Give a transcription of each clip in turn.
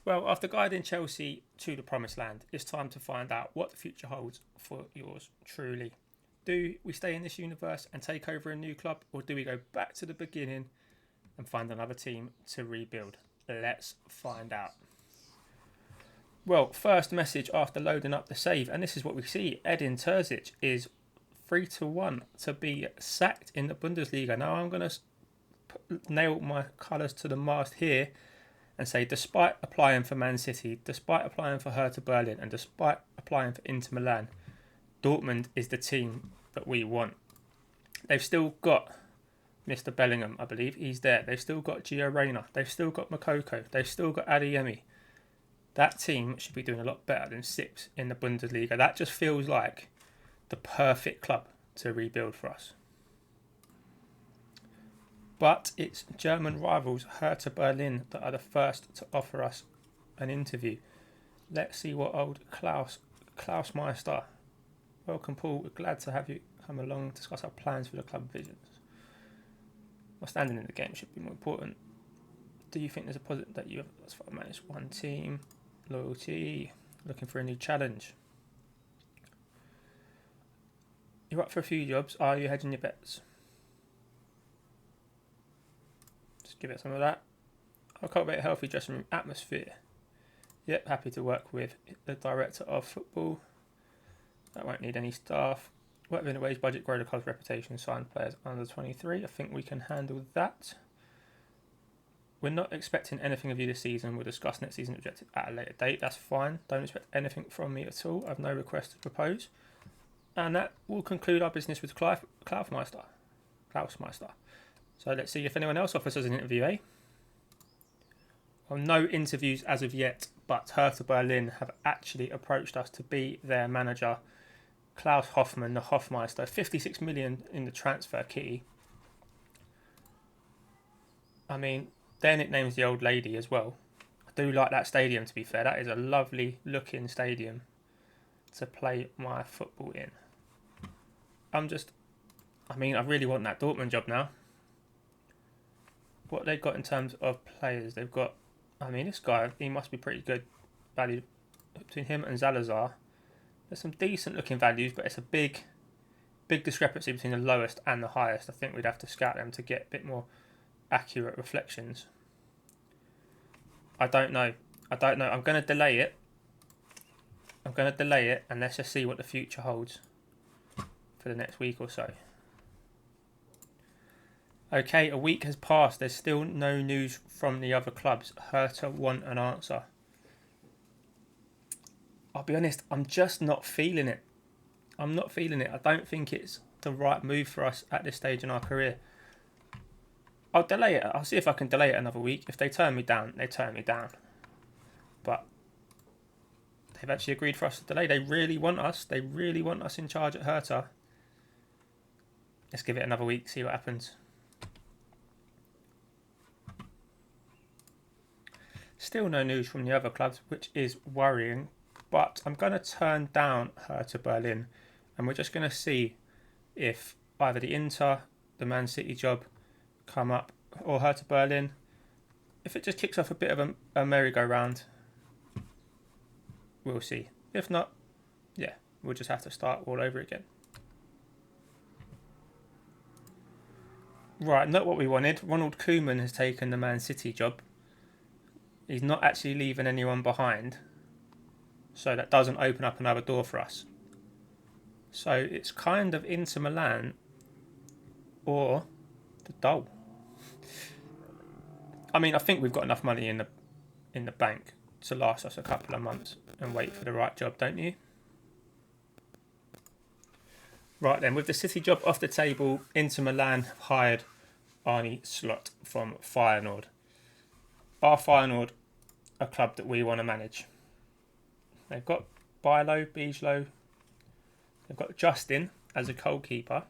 Well, after guiding Chelsea to the promised land, it's time to find out what the future holds for yours truly. Do we stay in this universe and take over a new club, or do we go back to the beginning and find another team to rebuild? Let's find out. Well, first message after loading up the save, and this is what we see. Edin Terzic is 3-1 to be sacked in the Bundesliga. Now I'm going to nail my colours to the mast here and say, despite applying for Man City, despite applying for Hertha Berlin, and despite applying for Inter Milan, Dortmund is the team that we want. They've still got Mr. Bellingham, I believe. He's there. They've still got Gio Reyna. They've still got Makoko. They've still got Adeyemi. That team should be doing a lot better than 6th in the Bundesliga. That just feels like the perfect club to rebuild for us. But it's German rivals Hertha Berlin that are the first to offer us an interview. Let's see what old Klaus Meister. Welcome, Paul. We're glad to have you come along to discuss our plans for the club visions. My standing in the game should be more important. Do you think there's a positive that you have thus far managed one team? Loyalty. Looking for a new challenge. You're up for a few jobs. Are you hedging your bets? Just give it some of that. I'll cultivate a healthy dressing room atmosphere. Yep, happy to work with the director of football. That won't need any staff. Work within a wage budget, grow the club's reputation, sign players under 23. I think we can handle that. We're not expecting anything of you this season. We'll discuss next season's objective at a later date. That's fine. Don't expect anything from me at all. I have no request to propose. And that will conclude our business with Klausmeister. So let's see if anyone else offers us an interview, eh? Well, no interviews as of yet, but Hertha Berlin have actually approached us to be their manager. Klaus Hoffmann, the Hofmeister, 56 million in the transfer key. I mean, their nickname's the Old Lady as well. I do like that stadium, to be fair. That is a lovely looking stadium to play my football in. I really want that Dortmund job now. What they've got in terms of players, they've got, this guy, he must be pretty good value between him and Zalazar. There's some decent looking values, but it's a big discrepancy between the lowest and the highest. I think we'd have to scout them to get a bit more accurate reflections. I don't know. I'm going to delay it. And let's just see what the future holds for the next week or so. Okay, a week has passed. There's still no news from the other clubs. Hertha want an answer. I'll be honest, I'm just not feeling it. I don't think it's the right move for us at this stage in our career. I'll delay it. I'll see if I can delay it another week. If they turn me down, they turn me down. But they've actually agreed for us to delay. They really want us. They really want us in charge at Hertha. Let's give it another week, see what happens. Still no news from the other clubs, which is worrying. But I'm going to turn down Hertha Berlin. And we're just going to see if either the Inter, the Man City job come up, or Hertha Berlin. If it just kicks off a bit of a merry-go-round, we'll see. If not, yeah, we'll just have to start all over again. Right, not what we wanted. Ronald Koeman has taken the Man City job. He's not actually leaving anyone behind. So that doesn't open up another door for us. So it's kind of Inter Milan or the Dole. I think we've got enough money in the bank to last us a couple of months and wait for the right job, don't you? Right then, with the City job off the table, Inter Milan have hired Arne Slot from Feyenoord. Are Feyenoord a club that we want to manage? They've got Bijlo. They've got Justin as a goalkeeper.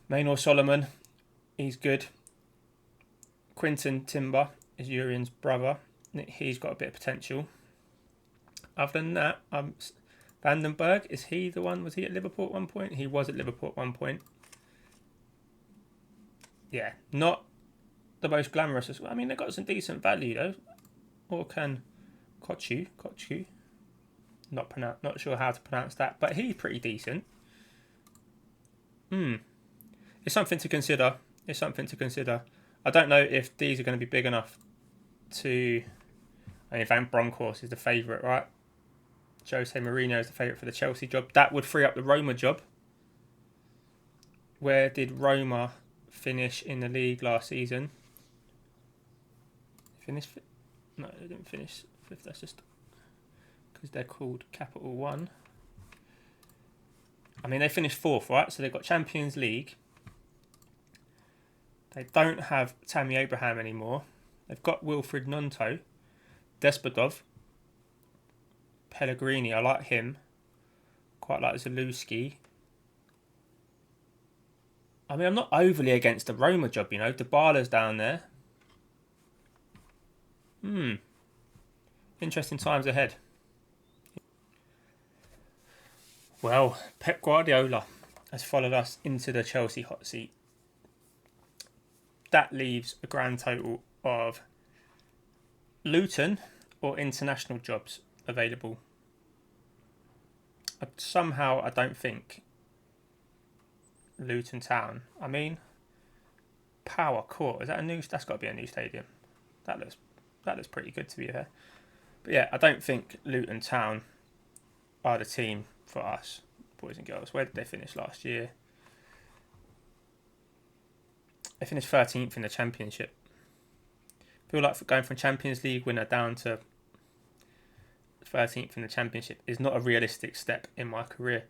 Maynor Solomon, he's good. Quinton Timber is Urian's brother. He's got a bit of potential. Other than that, Vandenberg, is he the one? Was he at Liverpool at one point? He was at Liverpool at one point. Yeah, not the most glamorous as well. I mean, they've got some decent value though. Or can Kochu, not sure how to pronounce that, but he's pretty decent. It's something to consider. I don't know if these are going to be big enough to. I mean, Van Bronckhorst is the favourite, right? Jose Mourinho is the favourite for the Chelsea job. That would free up the Roma job. Where did Roma finish in the league last season? No, they didn't finish fifth. That's just because they're called Capital One. I mean, they finished fourth, right? So they've got Champions League. They don't have Tammy Abraham anymore. They've got Wilfried Gnonto, Despodov, Pellegrini. I like him. Quite like Zalewski. I mean, I'm not overly against the Roma job, you know. Dybala's down there. Interesting times ahead. Well, Pep Guardiola has followed us into the Chelsea hot seat. That leaves a grand total of Luton or international jobs available. Somehow, I don't think Luton Town. I mean, Power Court. Is that a new? That's got to be a new stadium. That looks pretty good to be there. But yeah, I don't think Luton Town are the team for us, boys and girls. Where did they finish last year? They finished 13th in the Championship. I feel like going from Champions League winner down to 13th in the Championship is not a realistic step in my career.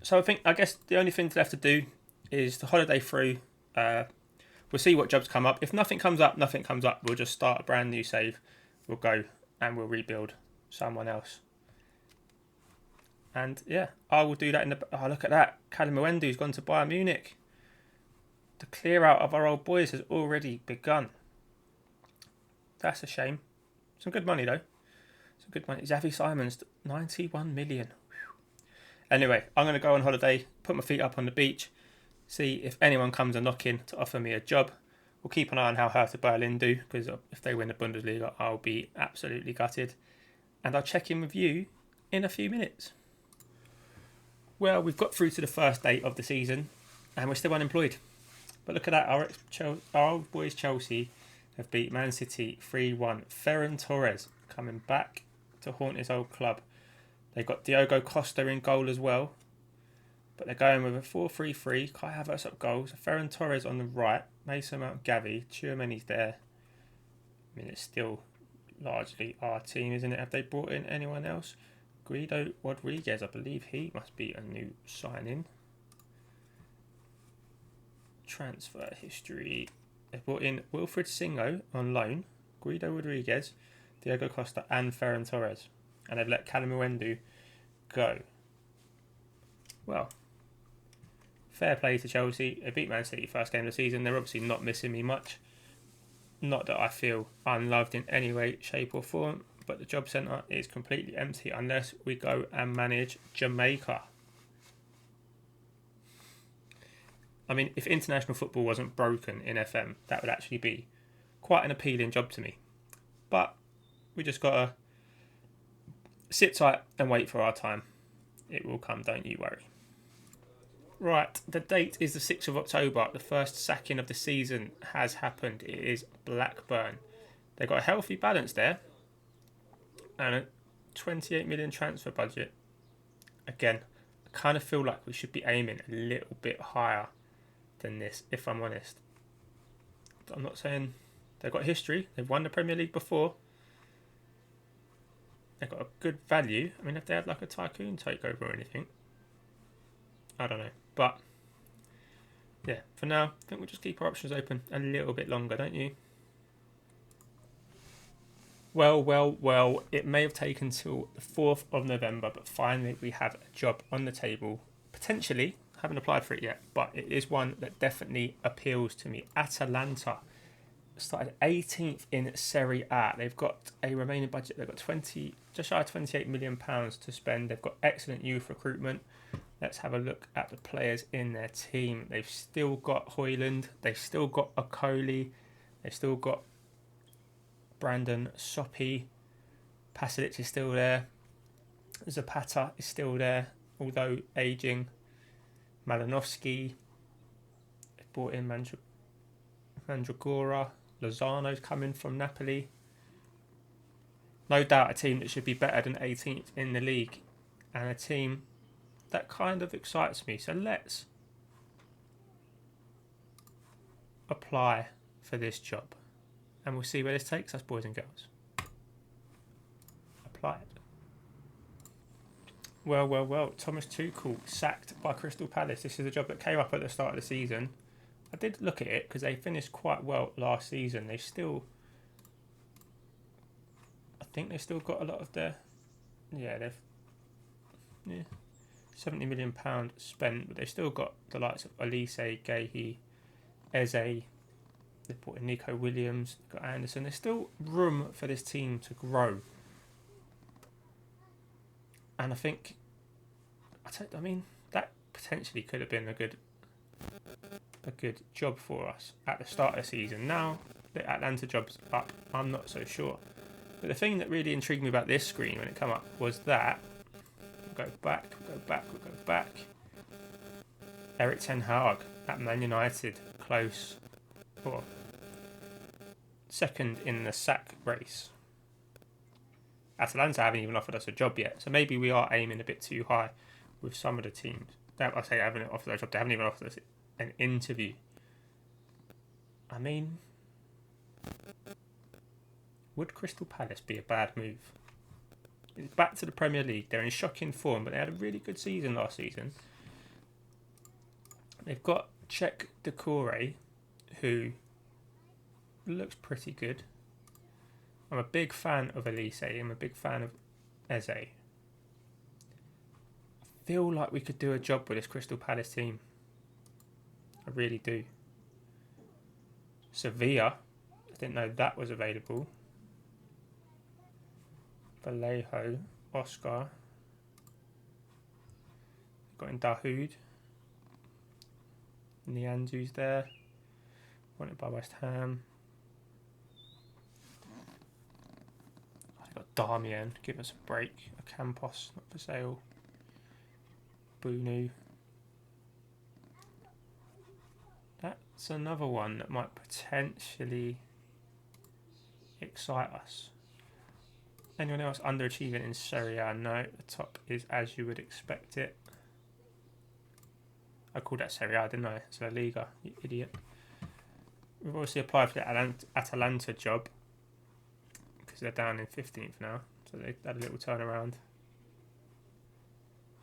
So I guess the only thing left to do is the holiday through. We'll see what jobs come up. If nothing comes up, We'll just start a brand new save. We'll go and we'll rebuild someone else. And yeah, I will do that look at that. Callum Mwendu's gone to Bayern Munich. The clear out of our old boys has already begun. That's a shame. Some good money though. Some good money. Xavi Simons, 91 million. Anyway, I'm going to go on holiday, put my feet up on the beach, see if anyone comes a knocking to offer me a job. We'll keep an eye on how Hertha Berlin do, because if they win the Bundesliga, I'll be absolutely gutted. And I'll check in with you in a few minutes. Well, we've got through to the first day of the season, and we're still unemployed. But look at that, our old boys Chelsea have beat Man City 3-1. Ferran Torres coming back to haunt his old club. They've got Diogo Costa in goal as well. But they're going with a 4-3-3. Kai Havertz up goals. Ferran Torres on the right. Mason Mount Gavi. Tchouameni's there. I mean, it's still largely our team, isn't it? Have they brought in anyone else? Guido Rodriguez, I believe he must be a new signing. Transfer history. They brought in Wilfried Singo on loan. Guido Rodriguez, Diogo Costa and Ferran Torres. And they've let Callum Mwendu go. Well, fair play to Chelsea. They beat Man City first game of the season. They're obviously not missing me much. Not that I feel unloved in any way, shape or form, but the job centre is completely empty unless we go and manage Jamaica. I mean, if international football wasn't broken in FM, that would actually be quite an appealing job to me. But we just got to sit tight and wait for our time. It will come, don't you worry. Right, the date is the 6th of October. The first sacking of the season has happened. It is Blackburn. They've got a healthy balance there. And a 28 million transfer budget. Again, I kind of feel like we should be aiming a little bit higher than this, if I'm honest. I'm not saying they've got history. They've won the Premier League before. They've got a good value. I mean, if they had like a tycoon takeover or anything, I don't know. But yeah, for now, I think we'll just keep our options open a little bit longer, don't you? Well, it may have taken till the 4th of November, but finally we have a job on the table. Potentially, haven't applied for it yet, but it is one that definitely appeals to me. Atalanta. started 18th in Serie A. They've got a remaining budget. They've got just shy of £28 million to spend. They've got excellent youth recruitment. Let's have a look at the players in their team. They've still got Hoyland. They've still got Okoli. They've still got Brandon Soppy. Pasalic is still there. Zapata is still there, although ageing. Malinovsky. They've brought in Mandragora. Lozano's coming from Napoli. No doubt a team that should be better than 18th in the league. And a team that kind of excites me. So let's apply for this job. And we'll see where this takes us, boys and girls. Apply it. Well. Thomas Tuchel sacked by Crystal Palace. This is a job that came up at the start of the season. I did look at it because they finished quite well last season. I think they still got a lot of their... Yeah, £70 million spent, but they've still got the likes of Elise, Gahey, Eze. They've brought in Nico Williams, they've got Anderson. There's still room for this team to grow. And I think... I mean, that potentially could have been a good job for us at the start of the season. Now the Atlanta job's up, I'm not so sure. But the thing that really intrigued me about this screen when it came up was that we'll go back. Erik Ten Hag at Man United, close or second in the sack race. Atalanta haven't even offered us a job yet, so maybe we are aiming a bit too high with some of the teams. I say haven't offered a job, they haven't even offered us an interview. I mean, would Crystal Palace be a bad move? It's back to the Premier League. They're in shocking form, but they had a really good season last season. They've got Czech Decore, who looks pretty good. I'm a big fan of Elise. I'm a big fan of Eze. I feel like we could do a job with this Crystal Palace team. I really do. Sevilla, I didn't know that was available. Vallejo, Oscar. Got in Dahoud. Nianzou's there. Wanted by West Ham. I've got Darmian, give us a break. Campos, not for sale. Bunu. That's another one that might potentially excite us. Anyone else underachieving in Serie A? No, the top is as you would expect it. I called that Serie A, didn't I? It's La Liga, you idiot. We've obviously applied for the Atalanta job because they're down in 15th now, so they had a little turnaround.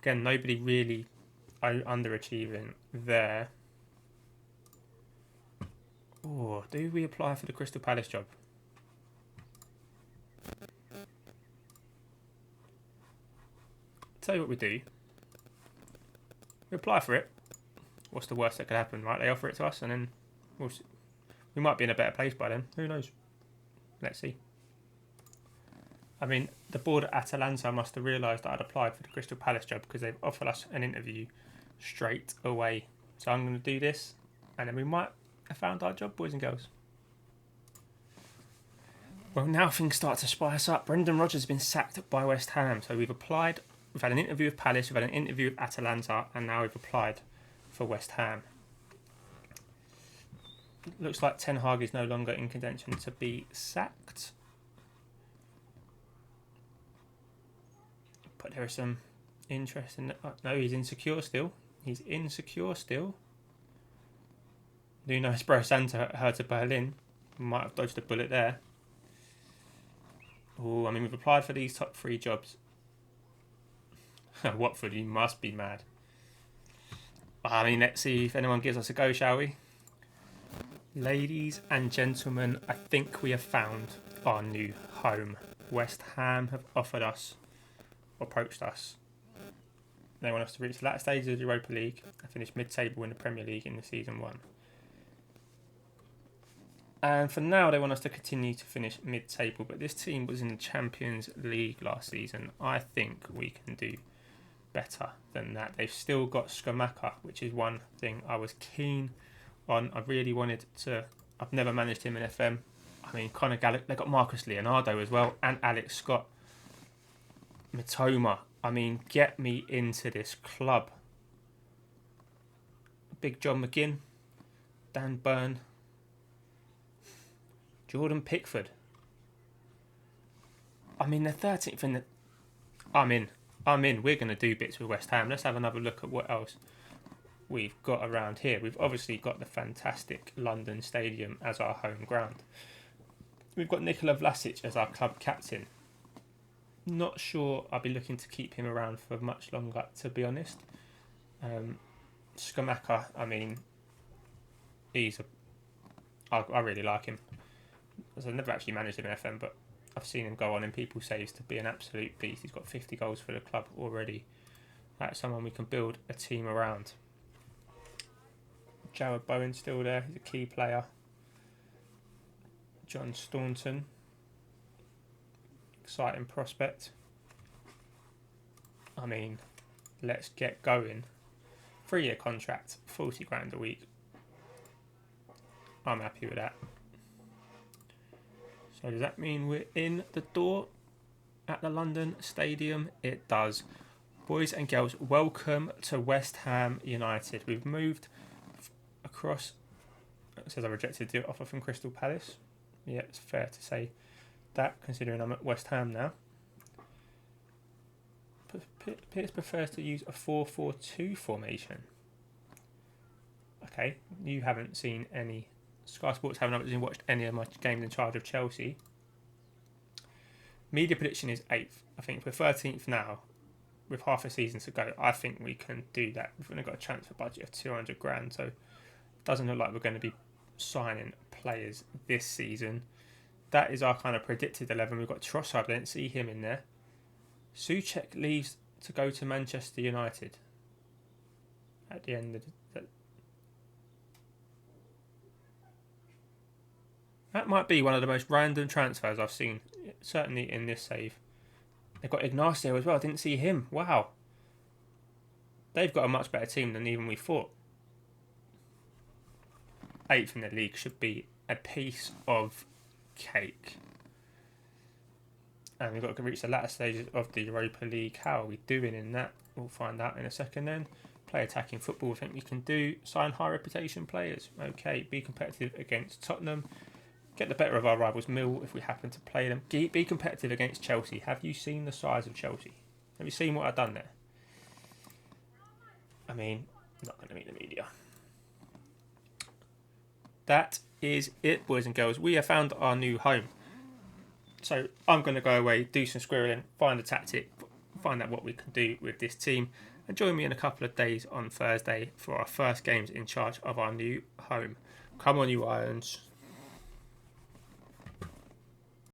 Again, nobody really underachieving there. Oh, do we apply for the Crystal Palace job? Tell you what we do. We apply for it. What's the worst that could happen, right? They offer it to us and then we might be in a better place by then. Who knows? Let's see. I mean, the board at Atalanta must have realised that I'd applied for the Crystal Palace job because they've offered us an interview straight away. So I'm going to do this and then we might have found our job, boys and girls. Well, now things start to spice up. Brendan Rodgers has been sacked by West Ham. So we've applied. We've had an interview with Palace. We've had an interview with Atalanta. And now we've applied for West Ham. Looks like Ten Hag is no longer in contention to be sacked. But there is some interest in... no, he's insecure still. He's insecure still. Nuno Espirito Santo Hertha Berlin. Might have dodged a bullet there. Oh, I mean, we've applied for these top 3 jobs. Watford, you must be mad. I mean, let's see if anyone gives us a go, shall we? Ladies and gentlemen, I think we have found our new home. West Ham have approached us. They want us to reach the latter stages of the Europa League and finish mid-table in the Premier League in the season 1. And for now, they want us to continue to finish mid-table. But this team was in the Champions League last season. I think we can do better than that. They've still got Skamaka, which is one thing I was keen on. I really wanted to. I've never managed him in FM. I mean, Conor Gallagher. They got Marcus Leonardo as well, and Alex Scott. Mitoma. I mean, get me into this club. Big John McGinn, Dan Byrne, Jordan Pickford. I mean, they're 13th in the... I'm in. We're going to do bits with West Ham. Let's have another look at what else we've got around here. We've obviously got the fantastic London Stadium as our home ground. We've got Nikola Vlasic as our club captain. Not sure I'll be looking to keep him around for much longer, to be honest. Skamaka, I mean, I really like him. I've never actually managed him in FM, but I've seen him go on in people's saves to be an absolute beast. He's got 50 goals for the club already. That's someone we can build a team around. Jared Bowen's still there. He's a key player. John Staunton. Exciting prospect. I mean, let's get going. 3-year contract, 40 grand a week. I'm happy with that. So does that mean we're in the door at the London Stadium? It does. Boys and girls, welcome to West Ham United. We've moved across. It says I rejected the offer from Crystal Palace. Yeah, it's fair to say that, considering I'm at West Ham now. Pierce prefers to use a 4-4-2 formation. Okay, you haven't seen any... Sky Sports haven't obviously watched any of my games in charge of Chelsea. Media prediction is 8th. I think we're 13th now. With half a season to go, I think we can do that. We've only got a transfer budget of 200 grand, so it doesn't look like we're going to be signing players this season. That is our kind of predicted 11. We've got Trossard, I didn't see him in there. Souček leaves to go to Manchester United at the end of the... That might be one of the most random transfers I've seen, certainly in this save. They've got Ignacio as well. I didn't see him. Wow. They've got a much better team than even we thought. 8th in the league should be a piece of cake. And we've got to reach the latter stages of the Europa League. How are we doing in that? We'll find out in a second then. Play attacking football, I think we can do. Sign high reputation players. Okay, be competitive against Tottenham. Get the better of our rivals Mill if we happen to play them. Be competitive against Chelsea. Have you seen the size of Chelsea? Have you seen what I've done there? I mean, I'm not going to meet the media. That is it, boys and girls. We have found our new home. So I'm going to go away, do some squirreling, find a tactic, find out what we can do with this team, and join me in a couple of days on Thursday for our first games in charge of our new home. Come on, you Irons.